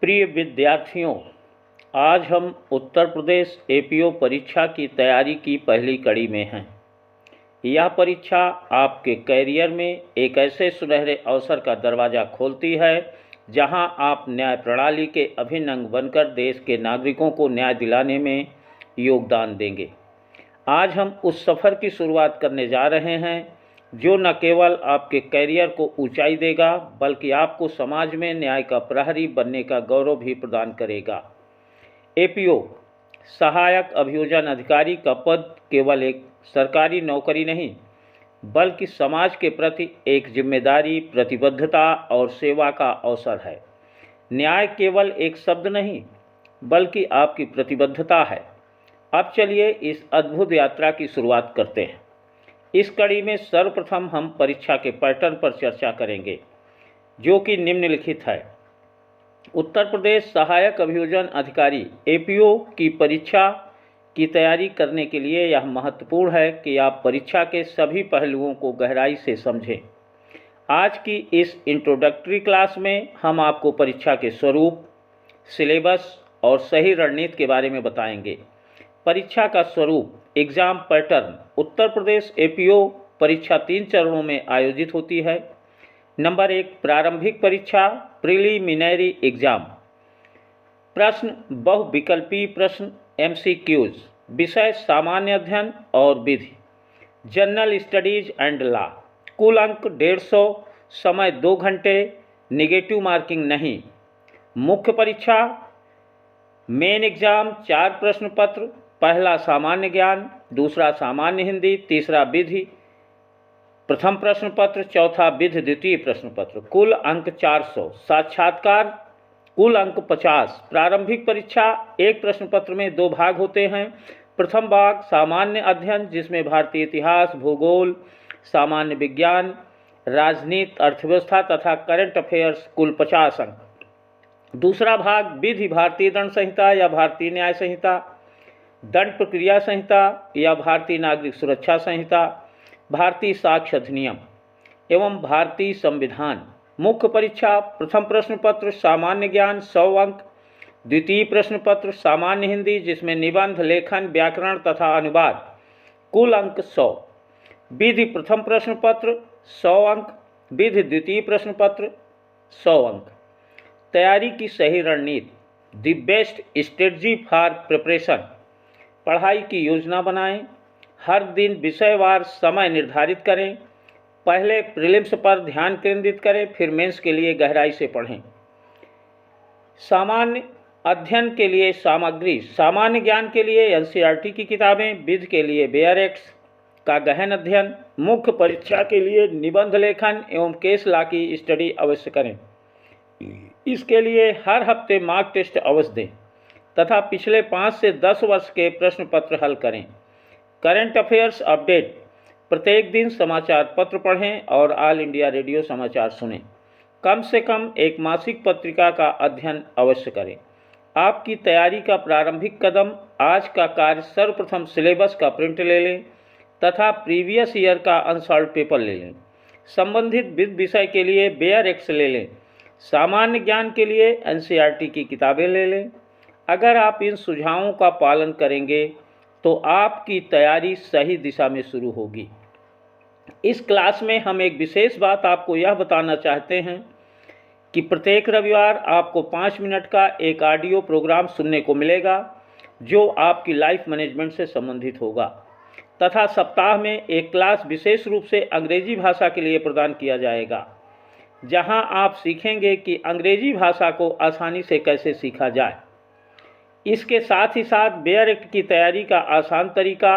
प्रिय विद्यार्थियों, आज हम उत्तर प्रदेश एपीओ परीक्षा की तैयारी की पहली कड़ी में हैं। यह परीक्षा आपके कैरियर में एक ऐसे सुनहरे अवसर का दरवाज़ा खोलती है जहां आप न्याय प्रणाली के अभिन्न अंग बनकर देश के नागरिकों को न्याय दिलाने में योगदान देंगे। आज हम उस सफ़र की शुरुआत करने जा रहे हैं जो न केवल आपके कैरियर को ऊंचाई देगा बल्कि आपको समाज में न्याय का प्रहरी बनने का गौरव भी प्रदान करेगा। एपीओ सहायक अभियोजन अधिकारी का पद केवल एक सरकारी नौकरी नहीं बल्कि समाज के प्रति एक जिम्मेदारी, प्रतिबद्धता और सेवा का अवसर है। न्याय केवल एक शब्द नहीं बल्कि आपकी प्रतिबद्धता है। अब चलिए इस अद्भुत यात्रा की शुरुआत करते हैं। इस कड़ी में सर्वप्रथम हम परीक्षा के पैटर्न पर चर्चा करेंगे जो कि निम्नलिखित है। उत्तर प्रदेश सहायक अभियोजन अधिकारी एपीओ की परीक्षा की तैयारी करने के लिए यह महत्वपूर्ण है कि आप परीक्षा के सभी पहलुओं को गहराई से समझें। आज की इस इंट्रोडक्टरी क्लास में हम आपको परीक्षा के स्वरूप, सिलेबस और सही रणनीति के बारे में बताएंगे। परीक्षा का स्वरूप, exam pattern. Uttar Pradesh APO परीक्षा 3 चरणों में आयोजित होती है। नंबर 1, प्रारंभिक परीक्षा, प्रिलिमिनरी एग्जाम। प्रश्न बहुविकल्पीय प्रश्न, एमसीक्यूज। विषय सामान्य अध्ययन और विधि, जनरल स्टडीज एंड लॉ। कुल अंक 150, समय 2 घंटे, नेगेटिव मार्किंग नहीं। मुख्य परीक्षा, मेन एग्जाम 4 प्रश्न पत्र, पहला सामान्य ज्ञान, दूसरा सामान्य हिंदी, तीसरा विधि प्रथम प्रश्न पत्र, चौथा विधि द्वितीय प्रश्न पत्र। कुल अंक 400। साक्षात्कार, कुल अंक 50। प्रारंभिक परीक्षा, एक प्रश्न पत्र में 2 भाग होते हैं। प्रथम भाग सामान्य अध्ययन जिसमें भारतीय इतिहास, भूगोल, सामान्य विज्ञान, राजनीति, अर्थव्यवस्था तथा करंट अफेयर्स, कुल 50 अंक। दूसरा भाग विधि, भारतीय दंड संहिता या भारतीय न्याय संहिता, दंड प्रक्रिया संहिता या भारतीय नागरिक सुरक्षा संहिता, भारतीय साक्ष्य अधिनियम एवं भारतीय संविधान। मुख्य परीक्षा, प्रथम प्रश्न पत्र सामान्य ज्ञान 100 अंक, द्वितीय प्रश्न पत्र सामान्य हिंदी जिसमें निबंध, लेखन, व्याकरण तथा अनुवाद, कुल अंक 100। विधि प्रथम प्रश्न पत्र 100 अंक, विधि द्वितीय प्रश्न पत्र 100 अंक। तैयारी की सही रणनीति, the best strategy for preparation. पढ़ाई की योजना बनाएं, हर दिन विषयवार समय निर्धारित करें। पहले प्रीलिम्स पर ध्यान केंद्रित करें, फिर मेंस के लिए गहराई से पढ़ें। सामान्य अध्ययन के लिए सामग्री, सामान्य ज्ञान के लिए एनसीईआरटी की किताबें, विधि के लिए बेयर एक्ट्स का गहन अध्ययन, मुख्य परीक्षा के लिए निबंध लेखन एवं केस लॉ की स्टडी अवश्य करें। इसके लिए हर हफ्ते मॉक टेस्ट अवश्य दें तथा पिछले 5 से 10 वर्ष के प्रश्न पत्र हल करें। करंट अफेयर्स अपडेट, प्रत्येक दिन समाचार पत्र पढ़ें और ऑल इंडिया रेडियो समाचार सुनें। कम से कम एक मासिक पत्रिका का अध्ययन अवश्य करें। आपकी तैयारी का प्रारंभिक कदम, आज का कार्य, सर्वप्रथम सिलेबस का प्रिंट ले लें तथा प्रीवियस ईयर का अनसॉल्व पेपर ले लें। संबंधित विषय के लिए बेयर एक्ट्स ले लें। सामान्य ज्ञान के लिए एनसीईआरटी की किताबें ले लें। अगर आप इन सुझावों का पालन करेंगे तो आपकी तैयारी सही दिशा में शुरू होगी। इस क्लास में हम एक विशेष बात आपको यह बताना चाहते हैं कि प्रत्येक रविवार आपको 5 मिनट का एक ऑडियो प्रोग्राम सुनने को मिलेगा जो आपकी लाइफ मैनेजमेंट से संबंधित होगा तथा सप्ताह में एक क्लास विशेष रूप से अंग्रेजी भाषा के लिए प्रदान किया जाएगा जहां आप सीखेंगे कि अंग्रेजी भाषा को आसानी से कैसे सीखा जाए। इसके साथ ही साथ बेयर एक्ट की तैयारी का आसान तरीका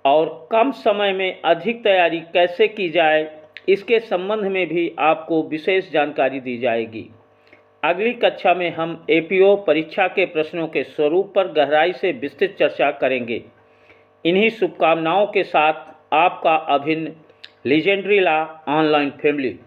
और कम समय में अधिक तैयारी कैसे की जाए इसके संबंध में भी आपको विशेष जानकारी दी जाएगी। अगली कक्षा में हम एपीओ परीक्षा के प्रश्नों के स्वरूप पर गहराई से विस्तृत चर्चा करेंगे। इन्हीं शुभकामनाओं के साथ आपका अभिन्न लीजेंडरी लॉ ऑनलाइन फैमिली।